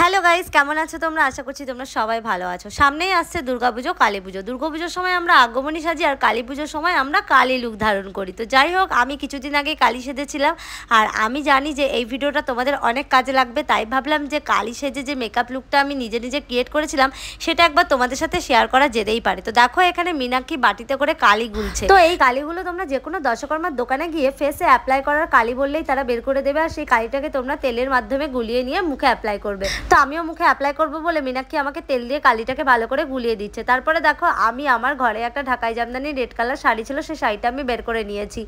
Hello guys, কেমন আছো তোমরা? আশা করছি তোমরা সবাই ভালো আছো। সামনেই আসছে দুর্গাপুজো, কালী পুজো। দুর্গাপুজোর সময় আমরা আগমনী সাজি আর কালী পুজোর সময় আমরা কালী লুক ধারণ করি। তো যাই হোক, আমি কিছুদিন আগে কালী সেজেছিলাম আর আমি জানি যে এই ভিডিওটা তোমাদের অনেক কাজে লাগবে, তাই ভাবলাম যে কালী সেজে যে মেকআপ লুকটা আমি নিজে নিজে ক্রিয়েট করেছিলাম সেটা একবার তোমাদের সাথে শেয়ার করা যেতেই পারে। তো দেখো, এখানে মীনাক্ষী বাটিতে করে কালী গুলছে। তো এই কালীগুলো তোমরা যে কোনো দশকর্মার দোকানে গিয়ে ফেসে অ্যাপ্লাই করার কালী বললেই তারা বের করে দেবে, আর সেই কালীটাকে তোমরা তেলের মাধ্যমে গুলিয়ে নিয়ে মুখে অ্যাপ্লাই করবে। তো আমিও মুখে অ্যাপ্লাই করবো বলে মীনাক্ষী আমাকে তেল দিয়ে কালিটাকে ভালো করে গুলিয়ে দিচ্ছে। তারপরে দেখো, আমি আমার ঘরে একটা ঢাকাই জামদানি রেড কালার শাড়ি ছিল, সেই শাড়িটা আমি বের করে নিয়েছি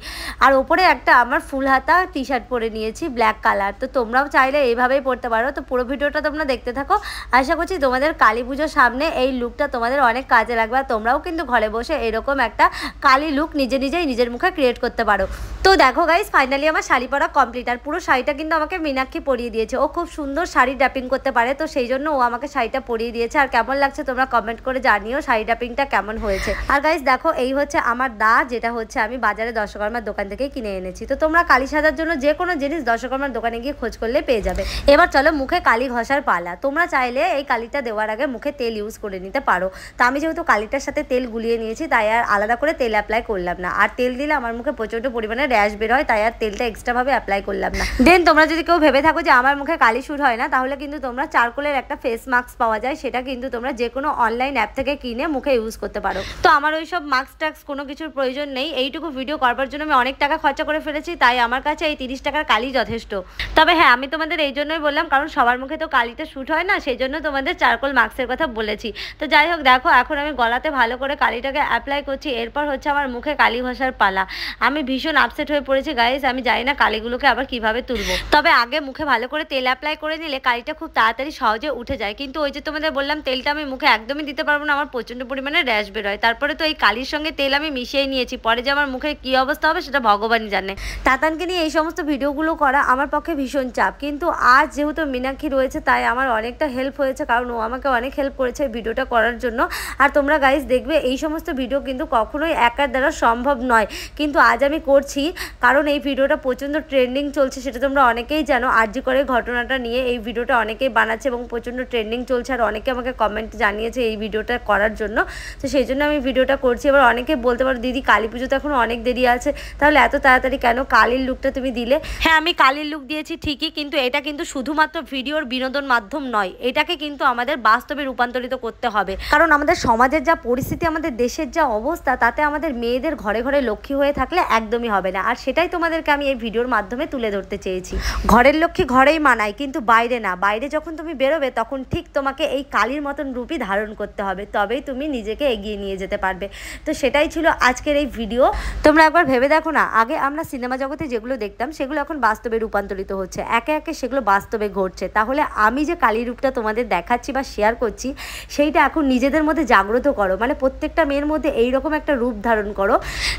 আর ওপরে একটা আমার ফুল হাতা টি শার্ট পরে নিয়েছি ব্ল্যাক কালার। তো তোমরাও চাইলে এইভাবেই পরতে পারো। তো পুরো ভিডিওটা তোমরা দেখতে থাকো। আশা করছি তোমাদের কালী পুজোর সামনে এই লুকটা তোমাদের অনেক কাজে লাগবে, আর তোমরাও কিন্তু ঘরে বসে এরকম একটা কালী লুক নিজেই নিজের মুখে ক্রিয়েট করতে পারো। তো দেখো গাইস, ফাইনালি আমার শাড়ি পরা কমপ্লিট, আর পুরো শাড়িটা কিন্তু আমাকে মীনাক্ষী পরিয়ে দিয়েছে। ও খুব সুন্দর শাড়ি ড্র্যাপিং করতে পারে, তো সেই জন্য ও আমাকে শাড়িটা পরিয়ে দিয়েছে। আর কেমন লাগছে তোমরা কমেন্ট করে জানিও শাড়ি ড্র্যাপিংটা কেমন হয়েছে। আর গাইস দেখো, এই হচ্ছে আমার দা, যেটা হচ্ছে আমি বাজারে দশকর্মার দোকান থেকে কিনে এনেছি। তো তোমরা কালী সাজার জন্য যে কোনো জিনিস দশকর্মার দোকানে গিয়ে খোঁজ করলে পেয়ে যাবে। এবার চলো মুখে কালী ঘষার পালা। তোমরা চাইলে এই কালিটা দেওয়ার আগে মুখে তেল ইউজ করে নিতে পারো। তো আমি যেহেতু কালিটার সাথে তেল গুলিয়ে নিয়েছি, তাই আর আলাদা করে তেল অ্যাপ্লাই করলাম না। আর তেল দিলে আমার মুখে প্রচণ্ড পরিমাণে র্যাশ বের হয়, তাই আর তেলটা এক্সট্রা ভাবে অ্যাপ্লাই করলাম না। দেন তোমরা যদি কেউ ভেবে থাকো যে আমার মুখে কালি শুট হয় না, তাহলে কিন্তু তোমরা চারকোলের একটা ফেস মাস্ক পাওয়া যায়, সেটা কিন্তু তোমরা যে কোনো অনলাইন অ্যাপ থেকে কিনে মুখে ইউজ করতে পারো। তো আমার ওই সব মাস্ক টাক্স কোনো কিছুর প্রয়োজন নেই। এইটুকু ভিডিও করবার জন্য আমি অনেক টাকা খরচা করে ফেলেছি, তাই আমার কাছে এই 30 টাকার কালি যথেষ্ট। তবে হ্যাঁ, আমি তোমাদের এই জন্যই বললাম, কারণ সবার মুখে তো কালিটা শুট হয় না, সেই জন্য তোমাদের চারকোল মাস্কের কথা বলেছি। তো যাই হোক, দেখো এখন আমি গলাতে ভালো করে কালিটাকে অ্যাপ্লাই করছি। এরপর হচ্ছে আমার মুখে কালি ঘষার পালা। আমি ভীষণ আপসেট হয়ে পড়েছি গাইস, আমি জানি না কালিগুলোকে আবার কিভাবে তুলবো। তবে আগে মুখে ভালো করে তেল অ্যাপ্লাই করে নিলে কালিটা খুব তাড়াতাড়ি সহজে উঠে যায়। কিন্তু ওই যে তোমাদের বললাম, তেলটা আমি মুখে একদমই দিতে পারবো না, আমার প্রচণ্ড পরিমাণে র্যাশ বের হয়। তারপরে তো এই কালির সঙ্গে তেল আমি মিশিয়ে নিয়েছি, পরে যে আমার মুখে কী অবস্থা হবে সেটা ভগবানই জানে। তাতানকে নিয়ে এই সমস্ত ভিডিওগুলো করা আমার পক্ষে ভীষণ চাপ, কিন্তু আজ যেহেতু মীনাক্ষী রয়েছে তাই আমার অনেকটা হেল্প হয়েছে, কারণ ও আমাকে অনেক হেল্প করেছে এই ভিডিওটা করার জন্য। আর তোমরা গাইস দেখবে, এই সমস্ত ভিডিও কিন্তু কখনোই একার দ্বারা সম্ভব নয়, কিন্তু আজ আমি করছি কারণ এই ভিডিওটা প্রচণ্ড ট্রেন্ডিং চলছে, সেটা তোমরা অনেকেই জানো। আরজি করে ঘটনাটা নিয়ে এই ভিডিওটা অনেকেই বানাচ্ছে এবং প্রচণ্ড ট্রেন্ডিং চলছে, আর অনেকে আমাকে কমেন্ট জানিয়েছে এই ভিডিওটা করার জন্য। তো সেই জন্য আমি ভিডিওটা করছি। এবার অনেকে বলতে পারো, দিদি কালী পুজো তো এখন অনেক দেরি আছে, তাহলে এত তাড়াতাড়ি কেন কালীর লুকটা তুমি দিলে? হ্যাঁ, আমি কালীর লুক দিয়েছি ঠিকই, কিন্তু এটা কিন্তু শুধুমাত্র ভিডিওর বিনোদন মাধ্যম নয়, এটাকে কিন্তু আমাদের বাস্তবে রূপান্তরিত করতে হবে। কারণ আমাদের সমাজের যা পরিস্থিতি, আমাদের দেশের যা অবস্থা, তাতে আমাদের মেয়েদের ঘরে ঘরে লক্ষ্মী হয়ে থাকলে একদমই হবে না। আর সেটাই তোমাদেরকে আমি এই ভিডিওর মাধ্যমে তুলে ধরতে চেয়েছি। ঘরের লক্ষ্মী ঘরেই মানায়, কিন্তু বাইরে না। বাইরে যখন তুমি বেরোবে তখন ঠিক তোমাকে এই কালীর মতন রূপই ধারণ করতে হবে, তবেই তুমি নিজেকে এগিয়ে নিয়ে যেতে পারবে। তো সেটাই ছিল আজকের এই ভিডিও। তোমরা একবার ভেবে দেখো না, আগে আমরা সিনেমা জগতে যেগুলো দেখতাম সেগুলো এখন বাস্তবে রূপান্তরিত হচ্ছে, একে একে সেগুলো বাস্তবে ঘটছে। তাহলে আমি যে কালী রূপটা তোমাদের দেখাচ্ছি বা শেয়ার করছি, সেইটা এখন নিজেদের মধ্যে জাগ্রত করো। মানে প্রত্যেকটা মেয়ের মধ্যে এইরকম একটা রূপ ধারণ করো,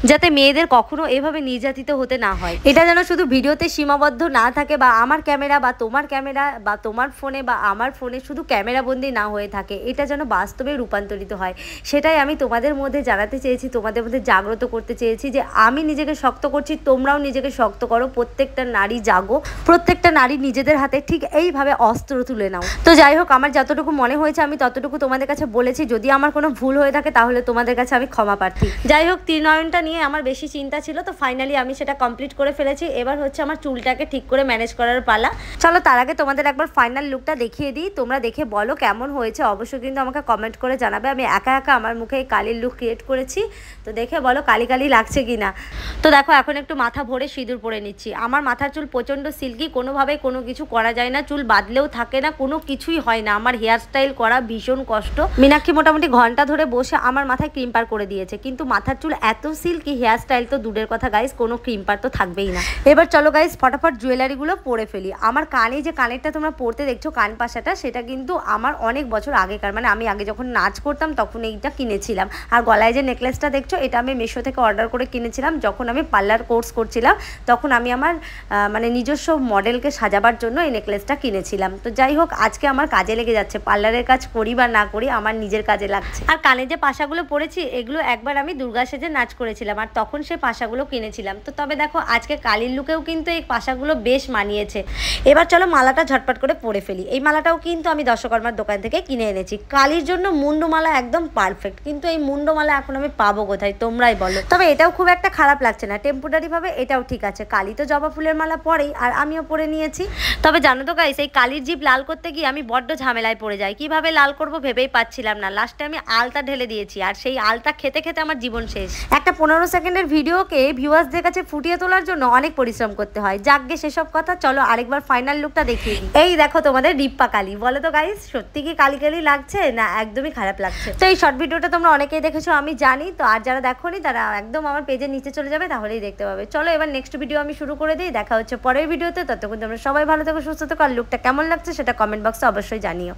যাতে মেয়েদের কখনো এভাবে নির্যাতিত হতে না হয়। এটা যেন শুধু ভিডিওতে সীমাবদ্ধ না থাকে, বা আমার ক্যামেরা বা তোমার ফোনে বা আমার ফোনে শুধু ক্যামেরাবন্দি না হয়ে থাকে, এটা যেন বাস্তবে রূপান্তরিত হয়। সেটাই আমি তোমাদের মধ্যে জানাতে চেয়েছি, তোমাদের মধ্যে জাগ্রত করতে চেয়েছি যে আমি নিজেকে শক্ত করছি, তোমরাও নিজেকে শক্ত করো। প্রত্যেকটা নারী জাগো, প্রত্যেকটা নারী নিজেদের হাতে ঠিক এইভাবে অস্ত্র তুলে নাও। তো যাই হোক, আমার যতটুকু মনে হয়েছে আমি ততটুকু তোমাদের কাছে বলেছি। যদি আমার কোনো ভুল হয়ে থাকে তাহলে তোমাদের কাছে আমি ক্ষমা প্রার্থী। যাই হোক, ত্রিনয়নটা নিয়ে আমার বেশি চিন্তা ছিল, তো ফাইনালি আমি সেটা কমপ্লিট করে ফেলেছি। এবার হচ্ছে আমার চুলটাকে ঠিক করে ম্যানেজ করার পালা। চলো তার আগে তোমাদের একবার ফাইনাল লুকটা দেখিয়ে দিই, তোমরা দেখে বলো কেমন হয়েছে। অবশ্যই কিন্তু আমাকে কমেন্ট করে জানাবে। আমি একা একা আমার মুখে এই কালির লুক ক্রিয়েট করেছি, তো দেখে বলো কালি কালি লাগছে কি না। তো দেখো, এখন একটু মাথা ভরে সিঁদুর পরে নিচ্ছি। আমার মাথার চুল প্রচণ্ড সিল্কি, কোনোভাবে কোনো কিছু করা যায় না, চুল বাঁধলেও থাকে না, কোনো কিছুই হয় না। আমার হেয়ার স্টাইল করা ভীষণ কষ্ট। মীনাক্ষী মোটামুটি ঘন্টা ধরে বসে আমার মাথায় ক্রিম পার করে দিয়েছে, কিন্তু মাথার চুল এত সিল্কি, হেয়ার স্টাইল তো দূরের কথা গাইস, কোনো ক্রিম পার তো থাকবেই না। এবার চলো গাইস, ফটাফট জুয়েলারিগুলো পরে ফেলি। আমার কানে যে কানেরটা তোমরা পরতে দেখছো, কান পাশাটা, সেটা কিন্তু আমার অনেক বছর আগেকার, মানে আমি আগে যখন নাচ করতাম তখন এইটা কিনেছিলাম। আর গলায় যে নেকলেসটা দেখছো, এটা আমি মিশো থেকে অর্ডার করে কিনেছিলাম। যখন আমি পার্লার কোর্স করছিলাম তখন আমি আমার মানে নিজস্ব মডেলকে সাজাবার জন্য এই নেকলেসটা কিনেছিলাম। তো যাই হোক, আজকে আমার কাজে লেগে যাচ্ছে। পার্লারের কাজ করি বা না করি, আমার নিজের কাজে লাগছে। আর কানে যে পাশাগুলো পরেছি, এগুলো একবার আমি দুর্গা সেজে নাচ করেছিলাম, আর তখন সেই পাশাগুলো কিনেছিলাম। তো তবে দেখো, আজকে কালির লুকেও কিন্তু এই পাশাগুলো বেশ মানিয়েছে। এবার চলো মালাটা ঝটপট করে পরে ফেলি। কালি। এই মালাটাও কিন্তু আমি দশকর্মার দোকান থেকে কিনে এনেছি। কালির জন্য মুন্ডমালা একদম পারফেক্ট, কিন্তু এই মুন্ডমালা এখন আমি পাবো কোথায় তোমরাই বলো। তবে এটাও খুব একটা খারাপ লাগছে না, টেম্পোরারি ভাবে এটাও ঠিক আছে। কালি তো জবা ফুলের মালা পরেই, আর আমিও পরে নিয়েছি। তবে জানো তো গাইস, এই কালির জিভ লাল করতে গিয়ে আমি বড্ড ঝামেলায় পড়ে যাই। কিভাবে লাল করব ভেবেই পাচ্ছিলাম না। লাস্টে আমি আলতা ঢেলে দিয়েছি, আর সেই আলতা খেতে খেতে আমার জীবন শেষ। একটা 15 সেকেন্ডের ভিডিওকে ভিউয়ার্সদের কাছে ফুটিয়ে তোলার জন্য অনেক পরিশ্রম করতে হয়। যাকগে সেসব কথা, চলো আরেকবার ফাইনাল লুকটা দেখিয়ে দিই। এই দেখো তোমাদের রিপ্পা কালি। বলো তো গাইস, সত্যি কি কালি কালি লাগছে না একদমই খারাপ লাগছে? তো এই শর্ট ভিডিওটা তোমরা অনেকেই দেখেছো আমি জানি, তো আর যারা দেখোনি তারা একদম আমার পেজের নিচে চলে যাবে, তাহলেই দেখতে পাবে। চলো এবার নেক্সট ভিডিও আমি শুরু করে দিই। দেখা হচ্ছে পরের ভিডিওতে। ততক্ষণ তোমরা সবাই ভালো থেকো, সুস্থ থেকো, আর লুকটা কেমন লাগছে সেটা কমেন্ট বক্সে অবশ্যই জানিও।